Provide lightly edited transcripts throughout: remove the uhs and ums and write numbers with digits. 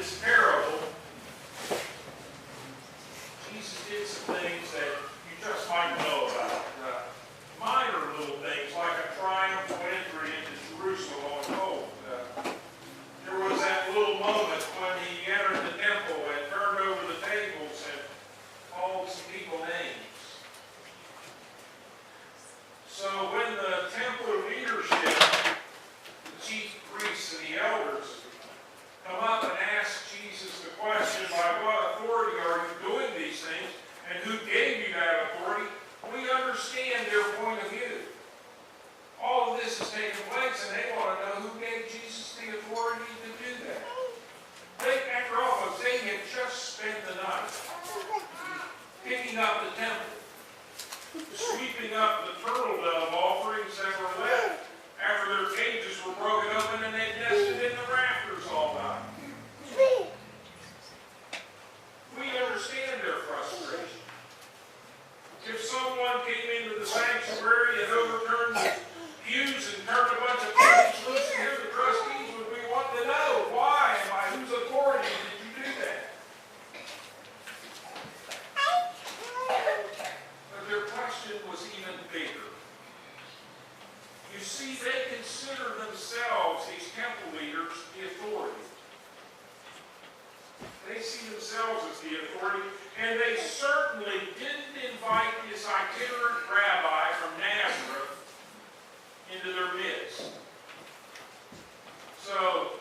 this parable, Jesus did some things that you just might know about. Minor little things like a triumphal entry into Jerusalem on gold. There was that little moment when he entered the temple and turned over the tables and called some people names. So when the temple leadership, the chief priests and the elders, come up and ask Jesus the question, by what authority are you doing these things, and who gave you that authority, we understand their point of view. All of this is taking place, and they want to know who gave Jesus the authority to do that. After all, folks, they had just spent the night picking up the temple, sweeping up the turtle dove offerings that were left after their cages were broken open and they nested in the rafters all night. We understand their frustration. If someone came into the sanctuary and overturned the pews and turned a bunch of pages loose, and here the trustees would be wanting to know why and by whose authority did you do that? But their question was even bigger. You see, they consider themselves, these temple leaders, the authority. They see themselves as the authority, and they certainly didn't invite this itinerant rabbi from Nazareth into their midst. So,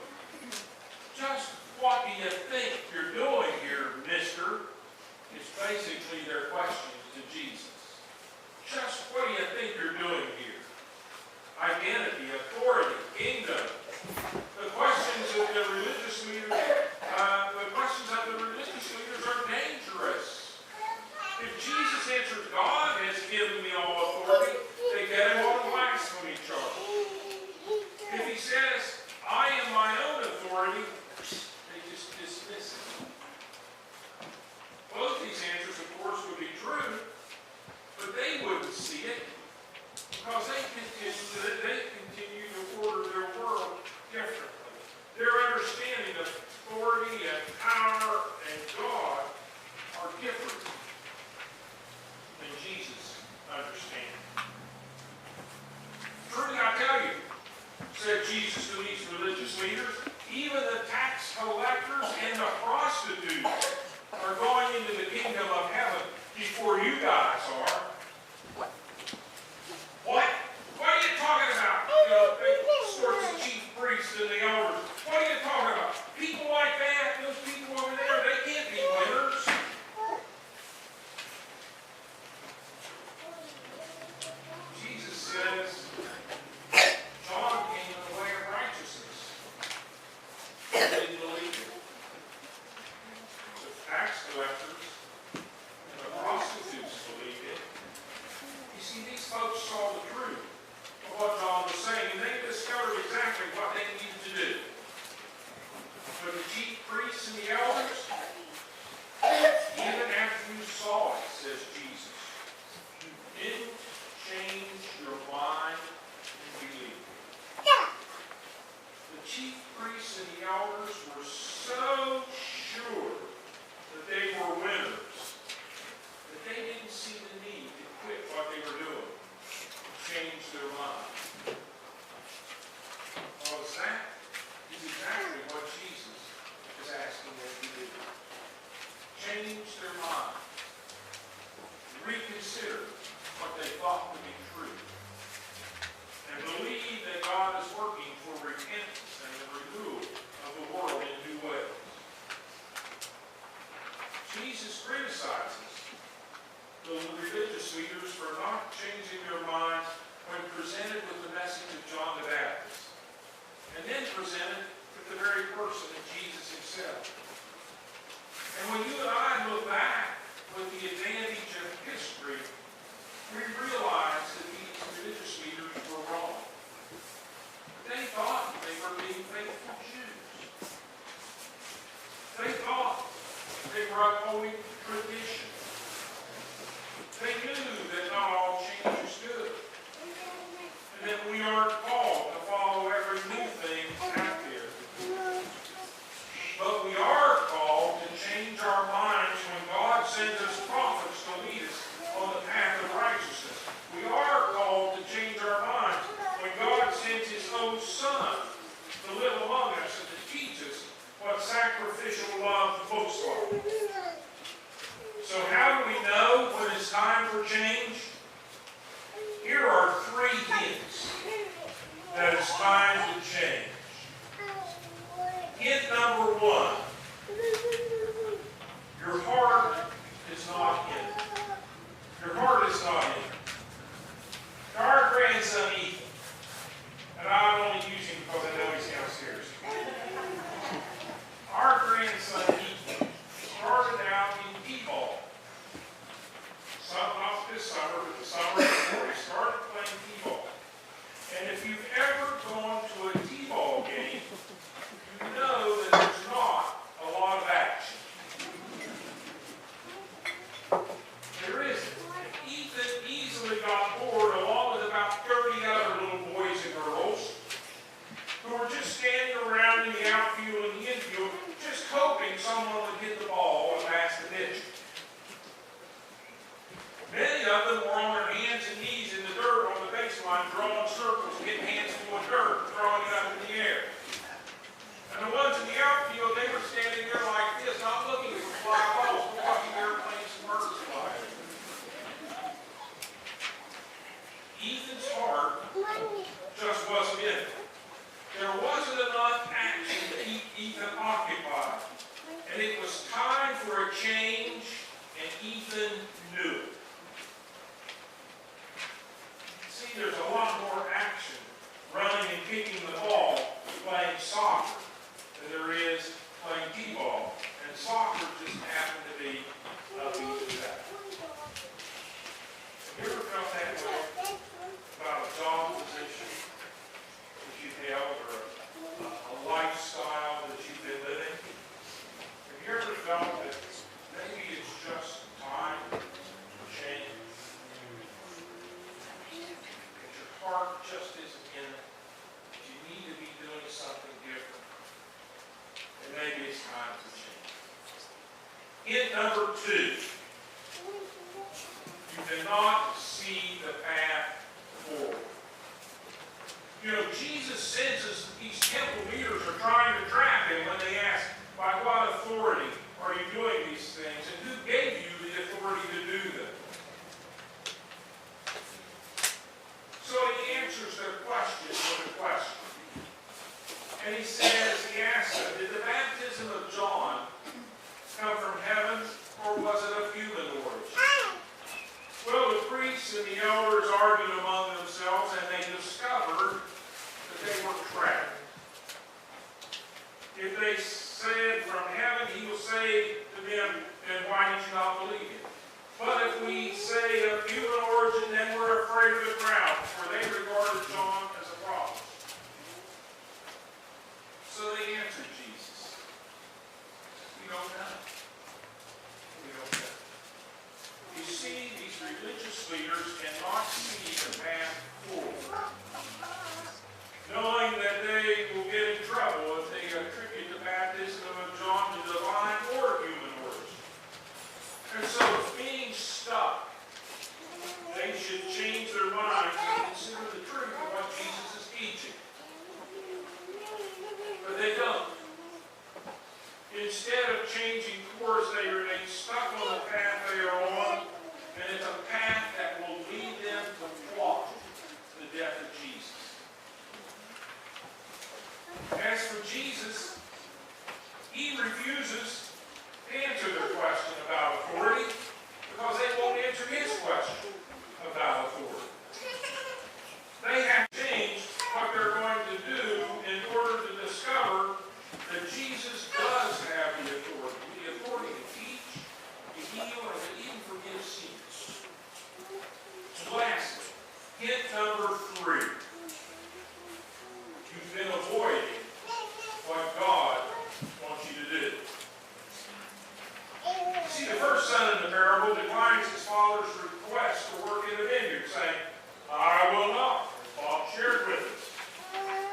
just what do you think you're doing here, mister? Is basically their question to Jesus. Just what do you think you're doing here? Identity, authority, kingdom. The questions of the religious leaders, are dangerous. If Jesus answers, God has given me all authority, they get him on a blasphemy charge. If he says, I am my own authority, they just dismiss it. Both these answers, of course, would be true, but they wouldn't see it because they continue to order their world differently. Their understanding of authority and power and God are different than Jesus' understanding. Truly, I tell you, said Jesus to these religious leaders, even the tax collectors and the prostitutes are going into the kingdom of heaven before you guys are. What? What are you talking about? Sorts of chief priests and the elders. What are you talking about? People like that, those people over there, they can't be winners. Jesus says, John came in the way of righteousness. They didn't believe it. The tax collectors and the prostitutes believed it. You see, these folks saw the truth of what John was saying, and they discovered exactly what they needed to do. But the chief priests and the elders, even after you saw it, says Jesus, you didn't change your mind and believe. The chief priests and the elders were so sure that they were winners that they didn't see the need to quit what they were doing, change their mind. Well, that is exactly what Jesus is asking them to do. Change their mind. Reconsider what they thought to be true. And believe that God is working for repentance and the renewal of the world in new ways. Jesus criticizes the religious leaders for not changing their minds when presented with the message of John the Baptist. And Son to live among us and to teach us what sacrificial love looks like. So how do we know when it's time for change? Here are 3 hints that it's time to change. Hint number 1. Your heart is not in it. Your heart is not in it. Our grandson Ethan, and I'm only using him because I know he's downstairs. Our grandson Ethan started out in t-ball. Not this summer, but the summer before he started playing t-ball. And if you've ever gone to a t-ball game, you know that there's not a lot of action. There isn't. Ethan easily got bored along with about 30 other little boys and girls who were just standing around in the outfield and the infield, just hoping someone would hit the ball and pass the pitcher. Many of them were on their hands and knees in the dirt on the baseline, drawing circles, getting hands full of dirt, throwing it up in the air. And the ones in the outfield, they were standing there like this, not looking for fly balls, but watching airplanes and birds fly. Ethan's heart just wasn't in it. There wasn't enough action to keep Ethan occupied. And it was time for a change, and Ethan knew it. See, there's a lot more action running and kicking the ball playing soccer than there is playing t-ball. And soccer just happened to be a piece of that. Have you ever felt that way about a job position that you've held or a lifestyle that you've been living? Have you ever felt that maybe it's just time for change? That your heart just isn't in it. That you need to be doing something different. And maybe it's time to change. Hint number 2. You cannot see the path forward. You know, Jesus senses these temple leaders are trying to trap him when they ask, by what authority are you doing these things? And who gave you the authority to do them? So he answers their question with a question. And he says, he asks them, did the baptism of John come from heaven, or was it of human origin? Well, the priests and the elders argued among themselves, and they discovered that they were trapped. If they said from heaven, he will say to them, then why did you not believe him? But if we say of human origin, then we're afraid of the crowd, for they regarded John as a prophet. So they answered Jesus, we don't know. We don't know. You see, these religious leaders cannot see the path forward, knowing that they will get in trouble if they attribute the baptism of John to divine or human origin. And so, being stuck, they should change their minds and consider the truth of what Jesus is teaching. But they don't. Instead of changing course, they remain stuck on the path they are on, and it's a path that will lead them to flock to the death of Jesus. As for Jesus, he refuses to answer their question about authority because they won't answer his question about authority. They have changed what they're going to do in order to discover that Jesus does have the authority to teach, to heal, and to even forgive sins. Lastly, hint number 3. You've been avoiding what God wants you to do. See, the first son in the parable declines his father's request to work in the vineyard, saying, I will not. Bob shared with us.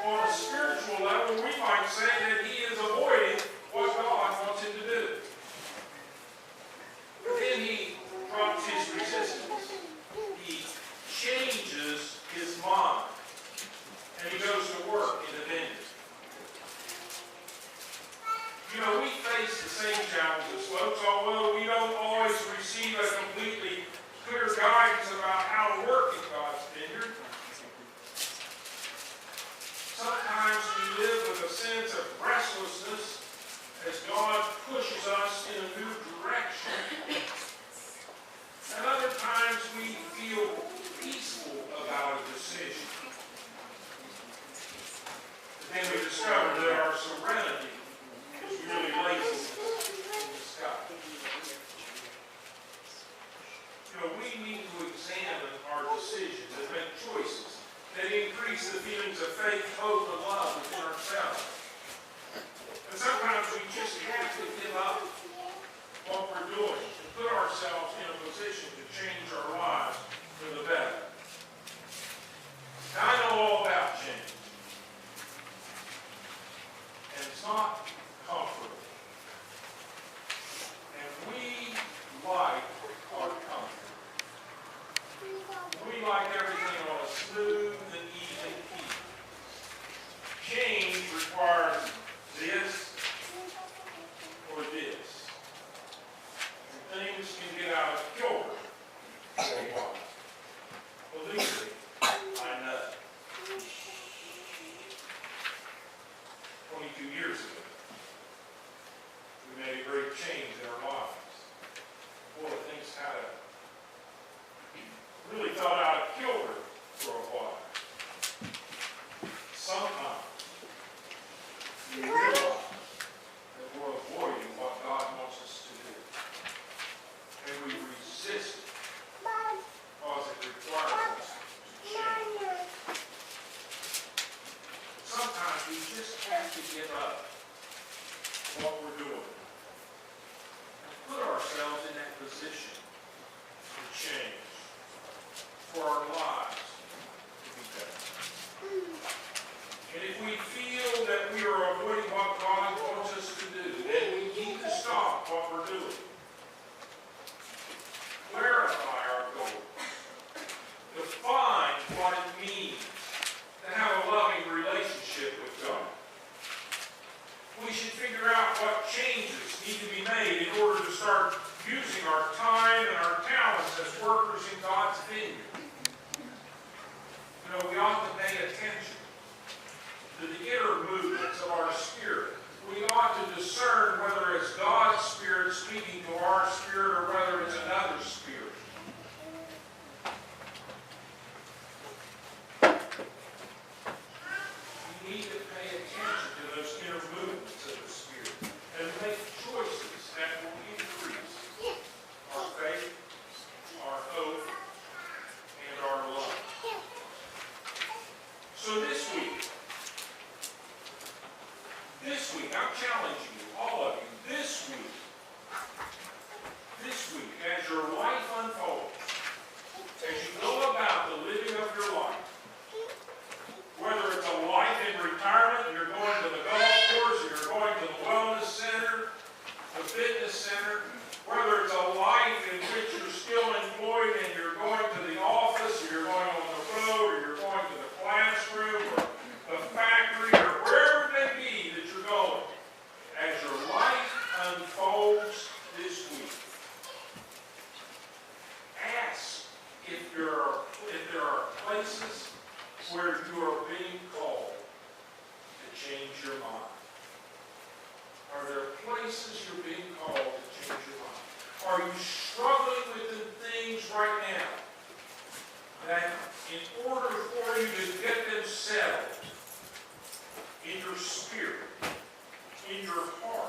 On a spiritual level, we might say that he is avoiding what God wants him to do. But then he drops his resistance. He changes his mind. And he goes to work in the vineyard. we feel peaceful about a decision, then we discover that our serenity is really laziness in disguise. We need to examine our decisions and make choices that increase the feelings of faith, hope, and love within ourselves. And sometimes we just have to give up what we're doing and put ourselves in a position to change our lives for the better. Now, I know all about change. And it's not comfortable. And we like our comfort. We like everything on a smooth and even key. Change requires this or this. And things can get out of kilter for a while. Believe me, I know. 22 years ago, we made a great change in our lives. Boy, things kind of really felt out of kilter for a while. Sometimes we realize that we're avoiding what God wants us to do. And we resist it because it requires us to change. Sometimes we just have to give up what we're doing and put ourselves in that position to change, for our lives to be better. And if we feel that we are avoiding what God wants us to do, then we need to stop what we're doing. Clarify our goals. Define what it means to have a loving relationship with God. We should figure out what changes need to be made in order to start using our time and our talents as workers in God's vineyard. We ought to pay attention to the inner movements of our spirit. We ought to discern whether it's God's Spirit speaking to our spirit or whether it's another spirit. We need to pay attention to those inner movements of the Spirit and make choices that will increase our faith, our hope, and our love. So this week, I'm challenging you, all of you, this week, as your life unfolds, as you go about the living of your life, whether it's a life in retirement, and you're going to the golf course, or you're going to the wellness center, the fitness center, whether it's a life in which you're still employed and you're going to the office, or you're going on the road, or you're going to the classroom, or the factory, or wherever it may be that you're going, as your life unfolds this week, ask if there are places where you are being called to change your mind. Are there places you're being called to change your mind? Are you struggling with the things right now that in order for you to get them settled in your spirit, in your heart,